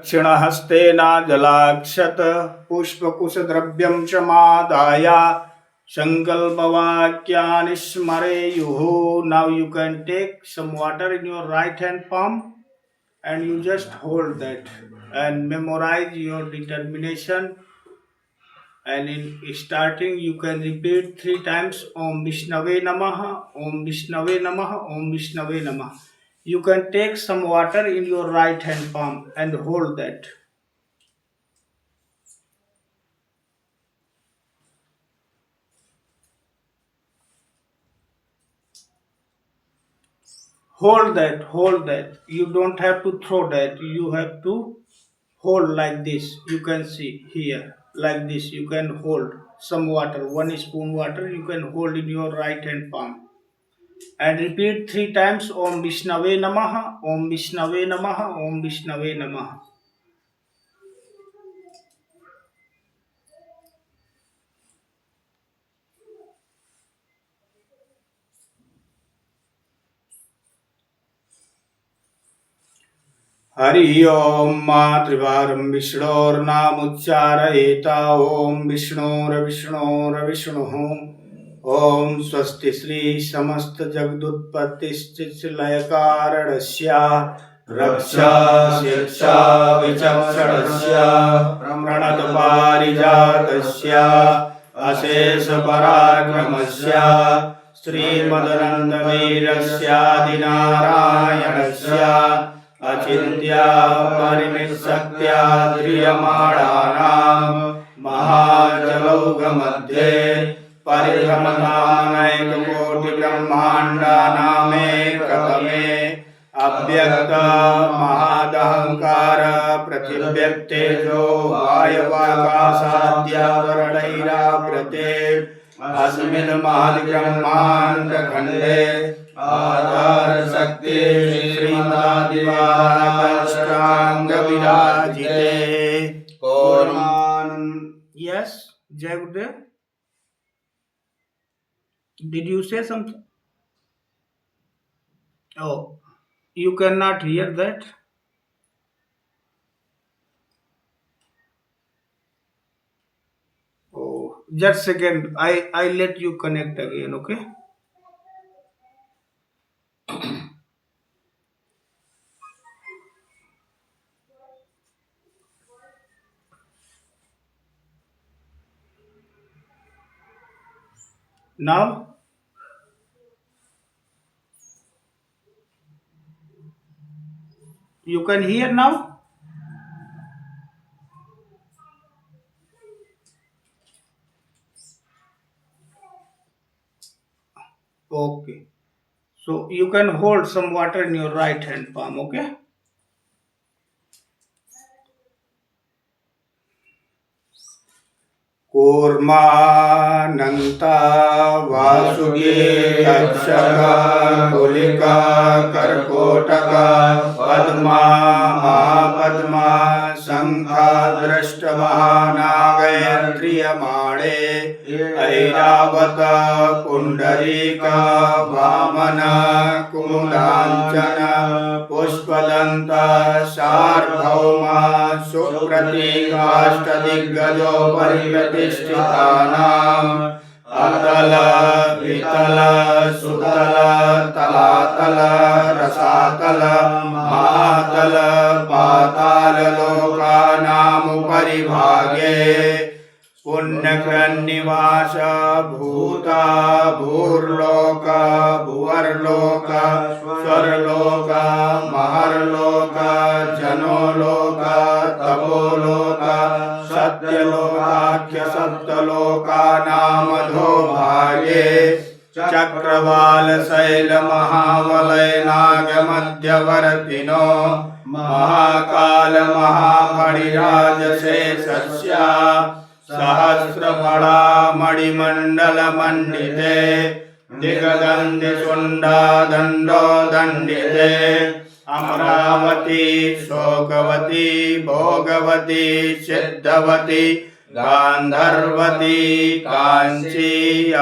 क्षिणहस्तेन जलाक्षत पुष्पकुशद्रव्यं च मादाय संकल्पवाक्यानि स्मरेयुः. Now you can take some water in your right hand palm and you just hold that and memorize your determination. And in starting you can repeat 3 times Om Vishnave Namaha, Om Vishnave Namaha, Om Vishnave Namaha. You can take some water in your right hand palm and hold that. Hold that. You don't have to throw that. You have to hold like this. You can see here like this. You can hold some water, 1 spoon water. You can hold in your right hand palm and repeat 3 times Om Vishnave Namaha, Om Vishnave Namaha, Om Vishnave Namaha. Hari ओम त्रिवारं विष्णोर्नामुच्चारयेत ओम विष्णोर्विष्णोर्विष्णुः. ओम स्वस्ति श्री समस्त जगदुत्पत्तिस्थितिलयकारणस्य रक्षा शिक्षा विचक्षणस्य प्रणत पारिजातस्य अशेष पराक्रमस्य श्रीमदनन्दवीरस्यादिनारायणस्य अचिन्त्या परिमितशक्त्या ध्रियमाणानां महाजलौघमध्ये परिभ्रमणानैककोटिब्रह्माण्डानामेकतमे अव्यक्त महादहंकार पृथिव्यक्तेजो वायवाकाशाद्यावरणैरावृते अस्मिन् महादिब्रह्माण्डखण्डे आधार शक्ति श्रीमदादिवाराष्टांग विराजिते. Yes, Jai Gurudev. Did you say something? Oh, you cannot hear that. Oh, just second. I let you connect again. Okay. Now you can hear now. Okay. So you can hold some water in your right hand palm. Okay. कूर्मानन्ता Vasuki तक्षका कुलिका कर्कोटका पद्मा महापद्मा शंखा दृष्टमहानागयन्त्रियमाणे ऐरावत पुण्डरीका वामन कुमुदाञ्चन पुष्पदन्ता सार्वभौमा सुप्रतीकाष्टदिग्गजो परिप्रतिष्ठितानाम् अतल वितल सुतल तलातल रसातल महातल पाताल लोकानामुपरि भागे पुण्यकृन्निवास भूता भूर्लोक भुवर्लोक स्वर्लोक महर्लोक जनोलोक तपोलोक सत्यलोकाख्य सप्तलोकानामधो भागे चक्रवाल शैल महावलय नाग मध्यवर्तिनो महाकाल महामणिराज शेषस्य सहस्रफला मणिमण्डल मण्डिते दिगदन्ति शुण्डा दण्डो दण्डिते अमरावती शोकवती भोगवती सिद्धवती गान्धर्वती काञ्ची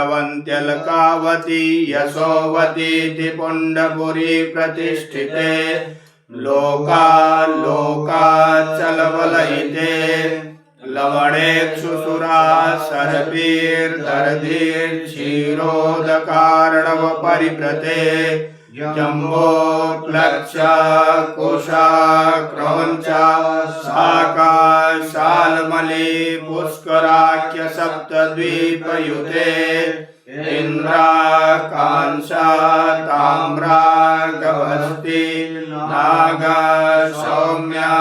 अवन्त्यलकावती यशोवती त्रिपुण्डपुरी प्रतिष्ठिते लोकालोकाचलवलयिते लवणेक्षुसुरा सर्पीर्दर्धीर्क्षीरोदकार्णव परिव्रते जम्बोप्लक्ष्य कुशा क्रौञ्च शाका शाल्मली पुष्कराख्य सप्तद्वीपयुते इंद्राकांक्षा ताम्रा गभस्ति नागा सौम्या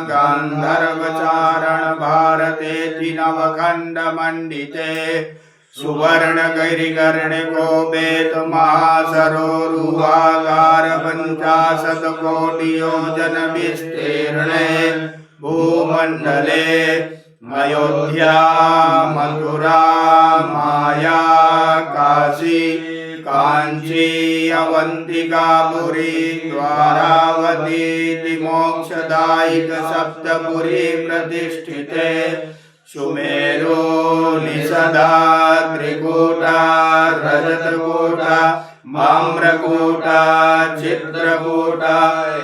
गांधर्वचारण भारतेति नवखण्डमण्डिते सुवर्ण गैरिकर्णिको बेत महासरोरुहागार पंचाशत कोटि योजन विस्तीर्णे भूमंडले अयोध्या मथुरा माया काशी कांची अवंतिका पुरी द्वारावती मोक्षदायिक सप्तपुरी प्रतिष्ठिते सुमेरो निषदा त्रिकूटा रजतकूटा माम्रकूटा चित्रकूटा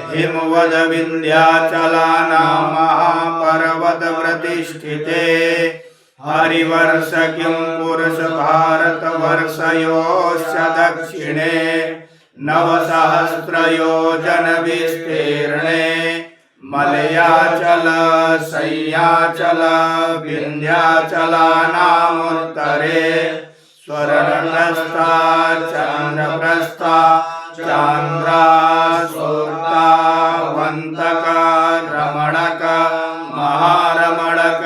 हिमवद विंध्याचलाना महापर्वत प्रतिष्ठिते हरिवर्ष किं पुरुष भारत वर्षयोश्च दक्षिणे नवसहस्रयोजन विस्तीर्णे मलयाचल सह्याचल विंध्याचलानामुत्तरे स्वर्णप्रस्था चंद्रप्रस्था चांद्रा सूर्ता वंतक रमणक महारमणक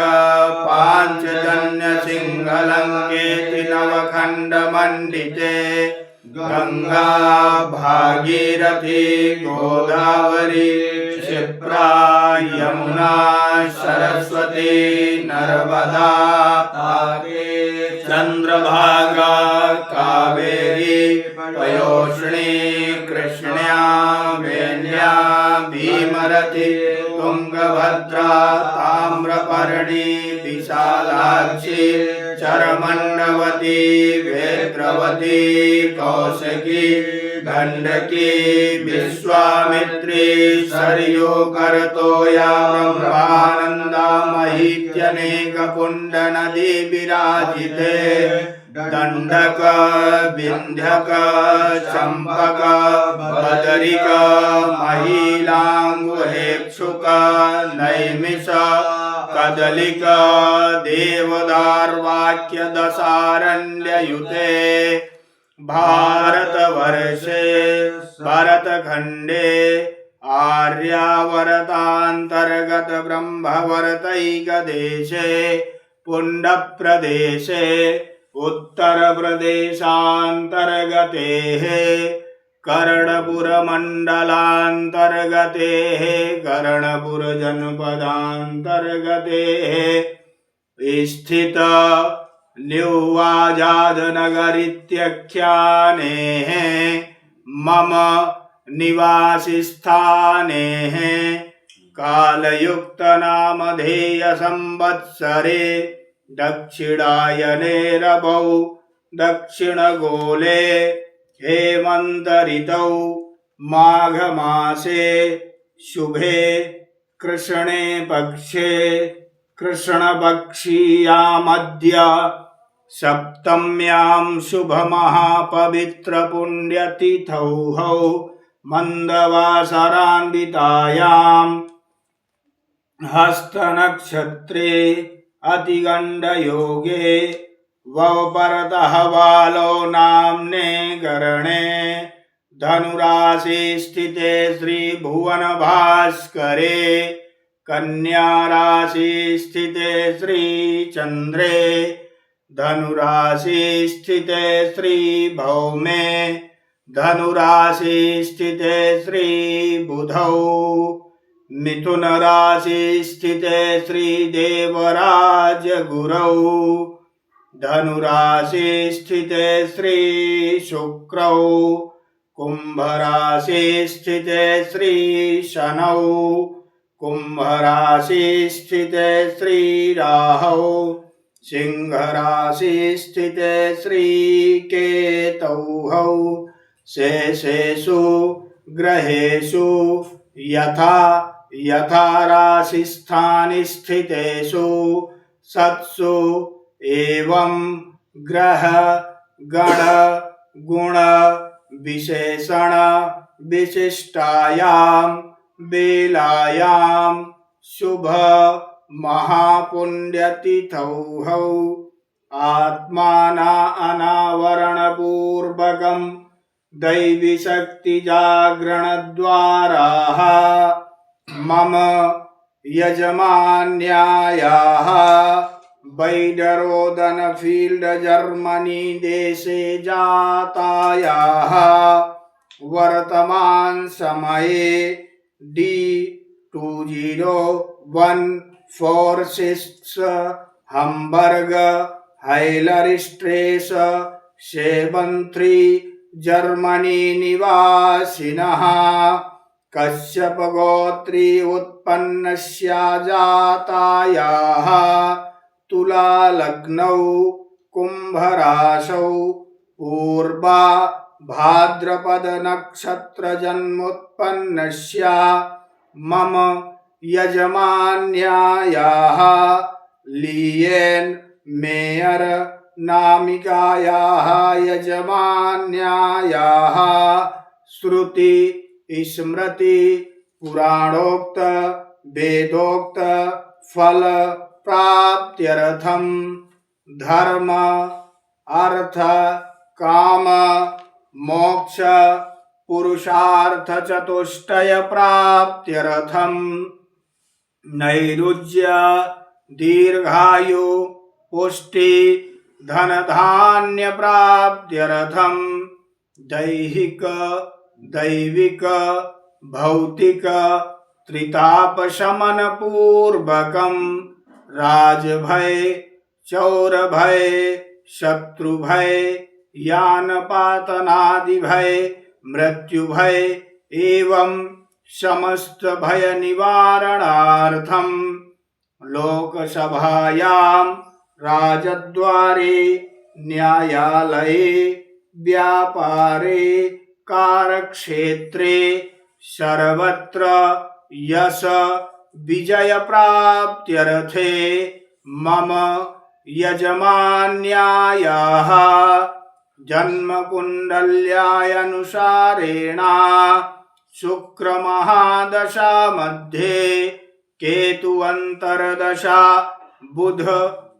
पांचजन्य सिंहलंकेति नवखण्डमण्डिते गंगा भागीरथी गोदावरी क्षिप्रा यमुना सरस्वती नर्मदा तारे चंद्रभागा कावेरी पयोष्णी कृष्ण्या वेण्या भीमरथी तुंगभद्रा ताम्रपर्णी विशालाक्षी चरमण्डवती वेद्रवती कौशिकी गंडकी विश्वामित्री सरयू करतोया ब्रह्मानंदा महीत्यनेक कुंड नदी विराजिते दंडक विंध्यक चंपक बदरिक महिलांगुहेक्षुक नैमिष कदलिक देवदार्वाक्य दशारण्ययुते भारतवर्षे भरतखंडे आर्यावर्तांतर्गत ब्रह्मवर्तैकदेशे पुण्डप्रदेशे उत्तरप्रदेशान्तर्गतेः कर्णपुरमण्डलान्तर्गतेः कर्णपुरजनपदान्तर्गतेः स्थित न्यू आजादनगरित्यख्यानेः मम निवासिस्थानेः कालयुक्तनामधेय संवत्सरे दक्षिणायने रवौ दक्षिणगोले हेमन्तऋतौ माघमासे शुभे कृष्णे पक्षे कृष्णपक्षीयामद्य सप्तम्यां शुभमहापवित्रपुण्यतिथौ मन्दवासरान्वितायां हस्तनक्षत्रे अतिगण्डयोगे ववपरतः वालो नाम्ने गरणे धनुराशि स्थिते श्रीभुवनभास्करे कन्या राशि स्थिते श्रीचन्द्रे धनुराशि स्थिते श्रीभौमे धनुराशि स्थिते श्रीबुधौ मिथुन राशि स्थिते श्रीदेवराजगुरौ धनुराशि स्थिते श्रीशुक्रौ कुंभ राशि स्थिते श्रीशनौ कुंभ राशि स्थिते श्रीराहौ सिंह राशि स्थिते श्रीकेतौ शेषेषु ग्रहेषु यथा यथा राशिस्थानि स्थितेषु सत्सु एवं ग्रह गण गुण विशेषण विशिष्टायां बेलायां शुभ महापुण्यतिथौ आत्माना अनावरणपूर्वकं दैवी शक्ति जागरण द्वारा मम यजमान्यायाः बैडरोदन फील्ड जर्मनी देशे जातायाः वर्तमान समये D20146 हम्बर्ग हैलरिस्ट्रेस 73 जर्मनी निवासिनः कश्यप गोत्री उत्पन्नस्या जातायाः तुला लग्नौ कुंभ राशौ पूर्वा भाद्रपद नक्षत्र जन्मोत्पन्नस्या मम यजमान्यायाः लियेन मेयर नामिकायाः यजमान्यायाः श्रुति स्मृति पुराणोक्त वेदोक्त फल प्राप्त्यर्थम धर्म अर्थ काम मोक्ष पुरुषार्थ चतुष्टय प्राप्त्यर्थम नैरुज्य दीर्घायु पुष्टि धन धान्य प्राप्त्यर्थम दैहिक दैविक भौतिक त्रिताप शमन पूर्वकम राजभय चौर भय शत्रु भय यानपातनादि भय मृत्यु भय एवं समस्त भय निवारणार्थम लोकसभायां राजद्वारे न्यायालये व्यापारे कार्यक्षेत्रे सर्वत्र यश विजय प्राप्त्यर्थे मम यजमान्यायाः जन्मकुण्डल्यानुसारेण शुक्र महादशा मध्ये केतु अंतरदशा बुध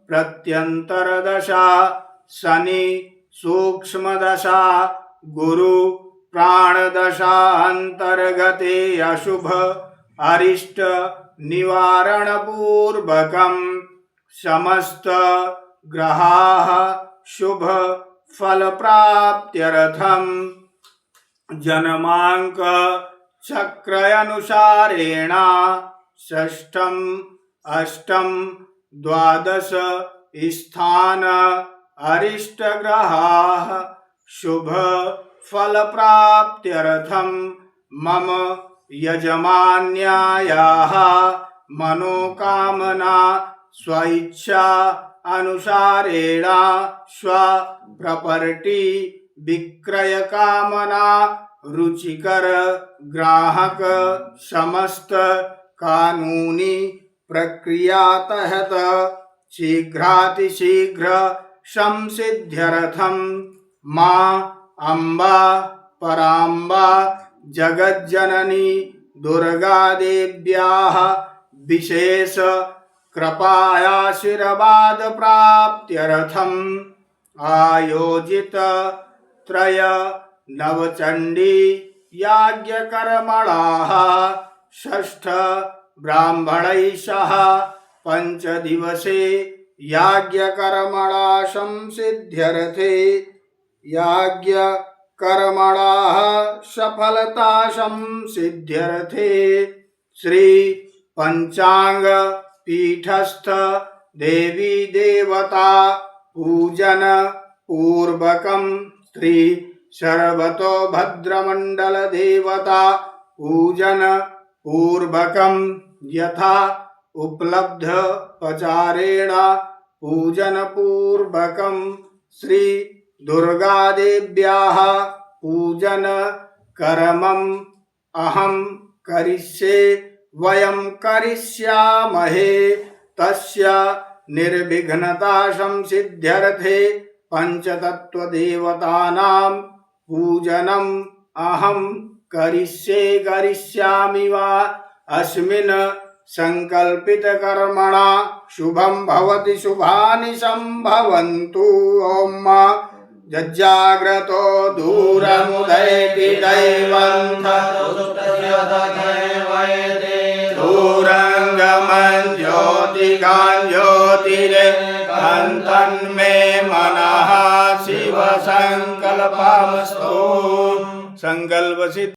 प्रत्यंतरदशा शनि सूक्ष्मदशा गुरु प्राणदशा अंतर्गते अशुभ अरिष्ट निवारण पूर्वकम समस्त ग्रहाः शुभ फल प्राप्त्यर्थम जन्मांक चक्रयानुसारेण षष्ठम अष्टम द्वादश स्थान अरिष्ट ग्रहाः शुभ फल प्राप्त्यर्थम मम यजमान्यायाः मनोकामना स्वेच्छा अनुसारेण स्व प्रॉपर्टी विक्रय कामना रुचिकर ग्राहक समस्त कानूनी प्रक्रिया तहत शीघ्रातिशीघ्र संसिद्ध्यर्थम मां अम्बा पराम्बा जगज्जननी दुर्गा देव्याः विशेष कृपायाशीर्वाद प्राप्त्यर्थम आयोजित त्रय नवचंडी याज्ञकर्मणाः षष्ठ ब्राह्मणैः सह पंचदिवसे याज्ञकर्मणा संसिद्ध्यर्थे याज्ञकर्मणाः सफलता संसिद्ध्यर्थे श्री पंचांग पीठस्थ देवी देवता पूजन पूर्वकम श्री सर्वतो भद्रमंडल देवता पूजन पूर्वकम यथा उपलब्ध पचारेण पूजन पूर्वकम श्री दुर्गा देव्याः पूजन कर्मम अहम करिष्ये वयं करिष्यामहे तस्य निर्विघ्नता संसिद्ध्यर्थे पंचतत्वदेवतानां पूजनम् अहं करिष्यामि वा अस्मिन् संकल्पितकर्मणा शुभं भवति शुभानि सम्भवन्तु। ॐ जज्जाग्रतो दूरमुदयति दूरङ्गमन् ज्योतिकान् ज्योतिरे तन्मे मनः शिव संकल्पमस्तु। संकल्प